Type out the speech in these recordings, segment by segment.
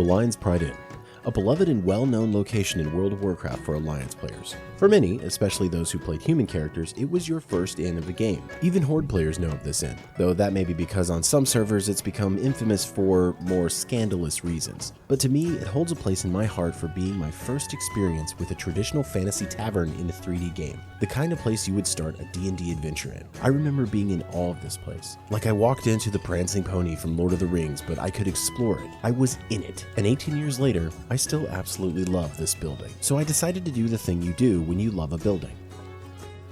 The Lion's Pride Inn, a beloved and well-known location in World of Warcraft for Alliance players. For many, especially those who played human characters, it was your first inn of the game. Even Horde players know of this inn, though that may be because on some servers it's become infamous for more scandalous reasons. But to me, it holds a place in my heart for being my first experience with a traditional fantasy tavern in a 3D game, the kind of place you would start a D&D adventure in. I remember being in awe of this place. Like I walked into the Prancing Pony from Lord of the Rings, but I could explore it. I was in it. And 18 years later, I still absolutely love this building. So I decided to do the thing you do when you love a building.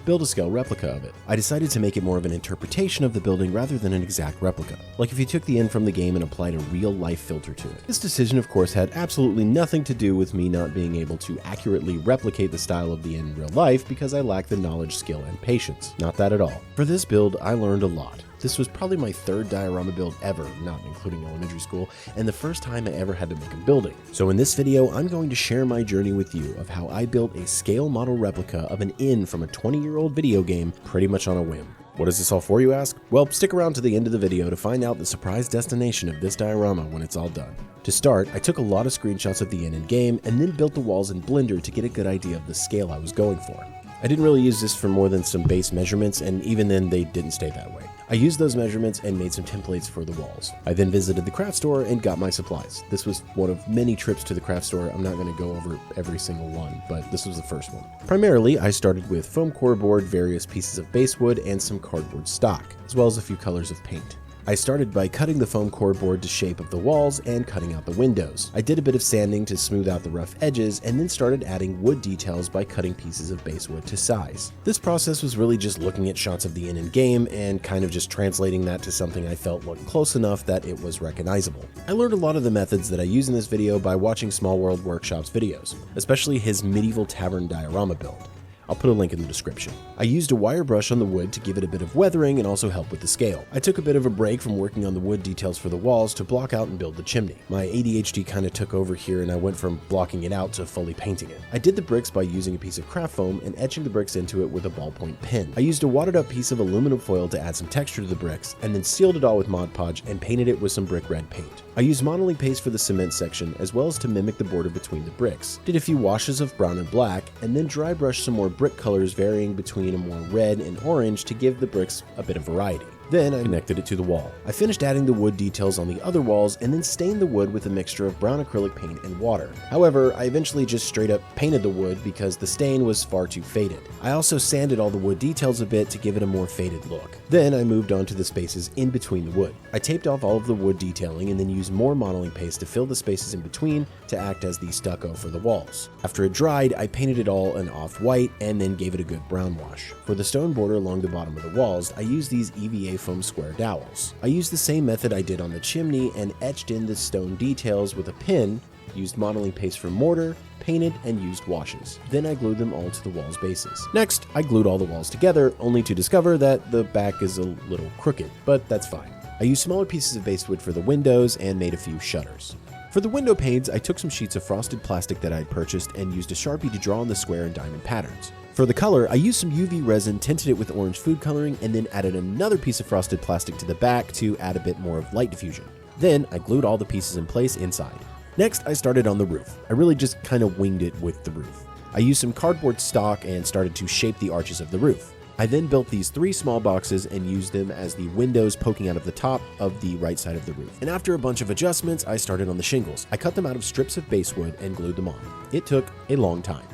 Build a scale replica of it. I decided to make it more of an interpretation of the building rather than an exact replica, like if you took the inn from the game and applied a real-life filter to it. This decision, of course, had absolutely nothing to do with me not being able to accurately replicate the style of the inn in real life because I lack the knowledge, skill, and patience. Not that at all. For this build, I learned a lot. This was probably my third diorama build ever, not including elementary school, and the first time I ever had to make a building. So in this video, I'm going to share my journey with you of how I built a scale model replica of an inn from a 20-year-old video game pretty much on a whim. What is this all for, you ask? Well, stick around to the end of the video to find out the surprise destination of this diorama when it's all done. To start, I took a lot of screenshots of the inn in-game and then built the walls in Blender to get a good idea of the scale I was going for. I didn't really use this for more than some base measurements, and even then they didn't stay that way. I used those measurements and made some templates for the walls. I then visited the craft store and got my supplies. This was one of many trips to the craft store. I'm not going to go over every single one, but this was the first one. Primarily, I started with foam core board, various pieces of basewood, and some cardboard stock, as well as a few colors of paint. I started by cutting the foam core board to shape of the walls and cutting out the windows. I did a bit of sanding to smooth out the rough edges and then started adding wood details by cutting pieces of basewood to size. This process was really just looking at shots of the inn in game and kind of just translating that to something I felt looked close enough that it was recognizable. I learned a lot of the methods that I use in this video by watching Small World Workshop's videos, especially his medieval tavern diorama build. I'll put a link in the description. I used a wire brush on the wood to give it a bit of weathering and also help with the scale. I took a bit of a break from working on the wood details for the walls to block out and build the chimney. My ADHD kind of took over here and I went from blocking it out to fully painting it. I did the bricks by using a piece of craft foam and etching the bricks into it with a ballpoint pen. I used a wadded up piece of aluminum foil to add some texture to the bricks and then sealed it all with Mod Podge and painted it with some brick red paint. I used modeling paste for the cement section as well as to mimic the border between the bricks. Did a few washes of brown and black and then dry brushed some more brick colors varying between a more red and orange to give the bricks a bit of variety. Then I connected it to the wall. I finished adding the wood details on the other walls and then stained the wood with a mixture of brown acrylic paint and water. However, I eventually just straight up painted the wood because the stain was far too faded. I also sanded all the wood details a bit to give it a more faded look. Then I moved on to the spaces in between the wood. I taped off all of the wood detailing and then used more modeling paste to fill the spaces in between to act as the stucco for the walls. After it dried, I painted it all an off-white and then gave it a good brown wash. For the stone border along the bottom of the walls, I used these EVA foam square dowels. I used the same method I did on the chimney and etched in the stone details with a pen, used modeling paste for mortar, painted, and used washes. Then I glued them all to the wall's bases. Next, I glued all the walls together, only to discover that the back is a little crooked, but that's fine. I used smaller pieces of basewood for the windows and made a few shutters. For the window panes, I took some sheets of frosted plastic that I had purchased and used a Sharpie to draw on the square and diamond patterns. For the color, I used some UV resin, tinted it with orange food coloring, and then added another piece of frosted plastic to the back to add a bit more of light diffusion. Then I glued all the pieces in place inside. Next, I started on the roof. I really just kind of winged it with the roof. I used some cardboard stock and started to shape the arches of the roof. I then built these 3 small boxes and used them as the windows poking out of the top of the right side of the roof. And after a bunch of adjustments, I started on the shingles. I cut them out of strips of basewood and glued them on. It took a long time.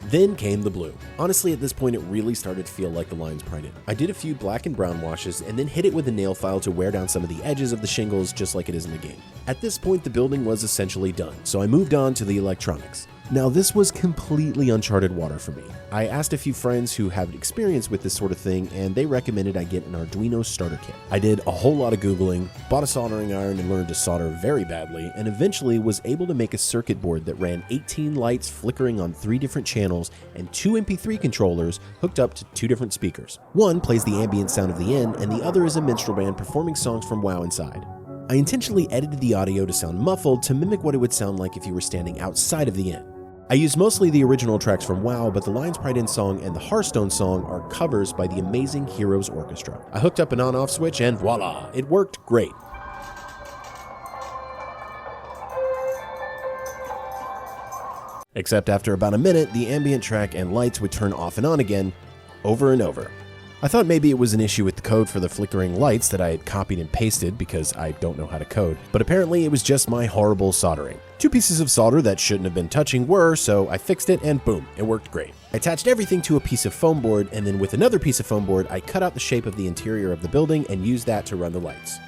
Then came the blue. Honestly, at this point, it really started to feel like the Lion's Pride Inn. I did a few black and brown washes and then hit it with a nail file to wear down some of the edges of the shingles just like it is in the game. At this point, the building was essentially done, so I moved on to the electronics. Now, this was completely uncharted water for me. I asked a few friends who have experience with this sort of thing, and they recommended I get an Arduino starter kit. I did a whole lot of Googling, bought a soldering iron and learned to solder very badly, and eventually was able to make a circuit board that ran 18 lights flickering on 3 different channels and 2 MP3 controllers hooked up to 2 different speakers. One plays the ambient sound of the inn, and the other is a minstrel band performing songs from WoW inside. I intentionally edited the audio to sound muffled to mimic what it would sound like if you were standing outside of the inn. I used mostly the original tracks from WoW, but the Lion's Pride Inn song and the Hearthstone song are covers by the amazing Heroes Orchestra. I hooked up an on-off switch and voila, it worked great. Except after about a minute, the ambient track and lights would turn off and on again, over and over. I thought maybe it was an issue with the code for the flickering lights that I had copied and pasted because I don't know how to code, but apparently it was just my horrible soldering. 2 pieces of solder that shouldn't have been touching were, so I fixed it and boom, it worked great. I attached everything to a piece of foam board, and then with another piece of foam board, I cut out the shape of the interior of the building and used that to run the lights.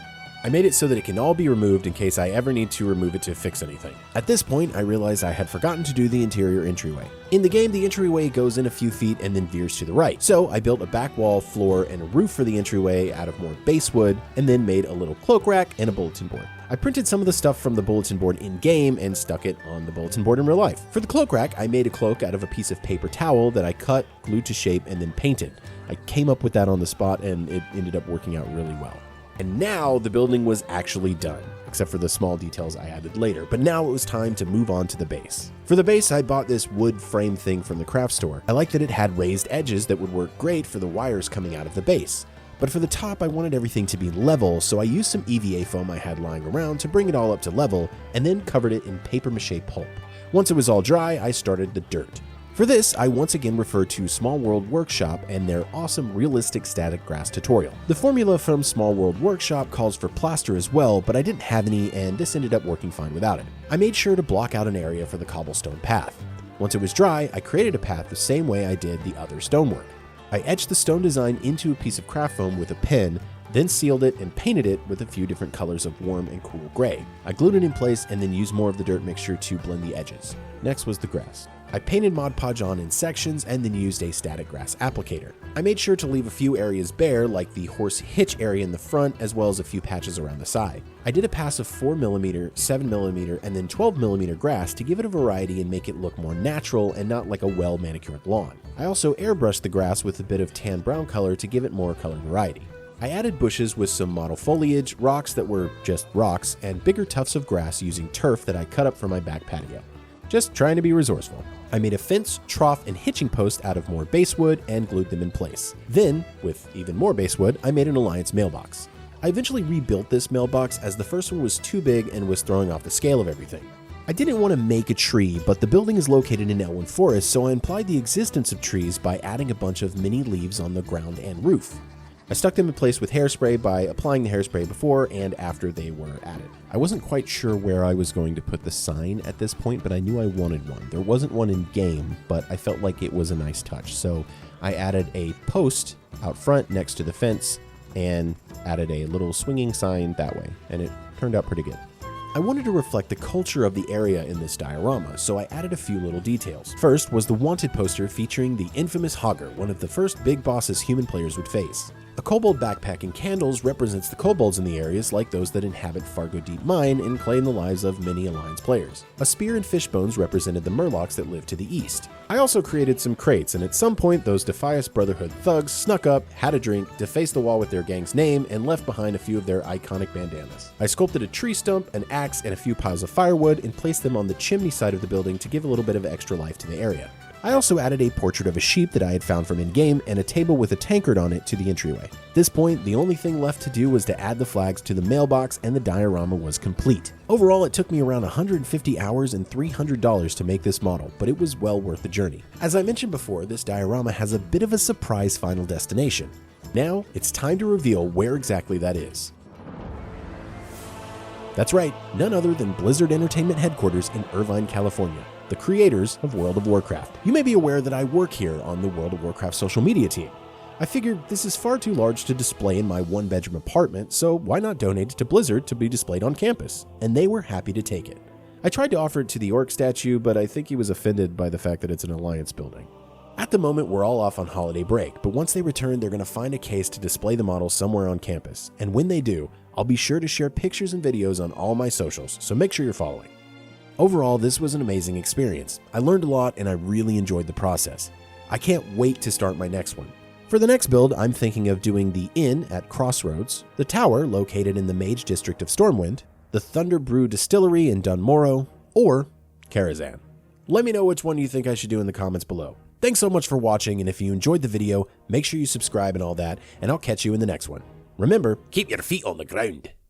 I made it so that it can all be removed in case I ever need to remove it to fix anything. At this point, I realized I had forgotten to do the interior entryway. In the game, the entryway goes in a few feet and then veers to the right. So I built a back wall, floor, and a roof for the entryway out of more basswood, and then made a little cloak rack and a bulletin board. I printed some of the stuff from the bulletin board in-game and stuck it on the bulletin board in real life. For the cloak rack, I made a cloak out of a piece of paper towel that I cut, glued to shape, and then painted. I came up with that on the spot, and it ended up working out really well. And now the building was actually done, except for the small details I added later, but now it was time to move on to the base. For the base, I bought this wood frame thing from the craft store. I liked that it had raised edges that would work great for the wires coming out of the base. But for the top, I wanted everything to be level, so I used some EVA foam I had lying around to bring it all up to level, and then covered it in papier-mâché pulp. Once it was all dry, I started the dirt. For this, I once again refer to Small World Workshop and their awesome realistic static grass tutorial. The formula from Small World Workshop calls for plaster as well, but I didn't have any and this ended up working fine without it. I made sure to block out an area for the cobblestone path. Once it was dry, I created a path the same way I did the other stonework. I etched the stone design into a piece of craft foam with a pen, then sealed it and painted it with a few different colors of warm and cool gray. I glued it in place and then used more of the dirt mixture to blend the edges. Next was the grass. I painted Mod Podge on in sections and then used a static grass applicator. I made sure to leave a few areas bare, like the horse hitch area in the front, as well as a few patches around the side. I did a pass of 4mm, 7mm, and then 12mm grass to give it a variety and make it look more natural and not like a well-manicured lawn. I also airbrushed the grass with a bit of tan brown color to give it more color variety. I added bushes with some mottled foliage, rocks that were just rocks, and bigger tufts of grass using turf that I cut up from my back patio. Just trying to be resourceful. I made a fence, trough, and hitching post out of more basswood and glued them in place. Then, with even more basswood, I made an Alliance mailbox. I eventually rebuilt this mailbox as the first one was too big and was throwing off the scale of everything. I didn't want to make a tree, but the building is located in Elwyn Forest, so I implied the existence of trees by adding a bunch of mini leaves on the ground and roof. I stuck them in place with hairspray by applying the hairspray before and after they were added. I wasn't quite sure where I was going to put the sign at this point, but I knew I wanted one. There wasn't one in game, but I felt like it was a nice touch. So I added a post out front next to the fence and added a little swinging sign that way, and it turned out pretty good. I wanted to reflect the culture of the area in this diorama, so I added a few little details. First was the wanted poster featuring the infamous Hogger, one of the first big bosses human players would face. A kobold backpack and candles represents the kobolds in the areas like those that inhabit Fargo Deep Mine and claim the lives of many Alliance players. A spear and fish bones represented the Murlocs that live to the east. I also created some crates, and at some point those Defias Brotherhood thugs snuck up, had a drink, defaced the wall with their gang's name, and left behind a few of their iconic bandanas. I sculpted a tree stump, an axe, and a few piles of firewood and placed them on the chimney side of the building to give a little bit of extra life to the area. I also added a portrait of a sheep that I had found from in-game and a table with a tankard on it to the entryway. At this point, the only thing left to do was to add the flags to the mailbox and the diorama was complete. Overall, it took me around 150 hours and $300 to make this model, but it was well worth the journey. As I mentioned before, this diorama has a bit of a surprise final destination. Now, it's time to reveal where exactly that is. That's right, none other than Blizzard Entertainment headquarters in Irvine, California, the creators of World of Warcraft. You may be aware that I work here on the World of Warcraft social media team. I figured this is far too large to display in my one-bedroom apartment, so why not donate it to Blizzard to be displayed on campus? And they were happy to take it. I tried to offer it to the orc statue, but I think he was offended by the fact that it's an Alliance building. At the moment, we're all off on holiday break, but once they return, they're going to find a case to display the model somewhere on campus. And when they do, I'll be sure to share pictures and videos on all my socials, so make sure you're following. Overall, this was an amazing experience. I learned a lot and I really enjoyed the process. I can't wait to start my next one. For the next build, I'm thinking of doing the Inn at Crossroads, the Tower located in the Mage District of Stormwind, the Thunder Brew Distillery in Dunmorrow, or Karazhan. Let me know which one you think I should do in the comments below. Thanks so much for watching, and if you enjoyed the video, make sure you subscribe and all that, and I'll catch you in the next one. Remember, keep your feet on the ground.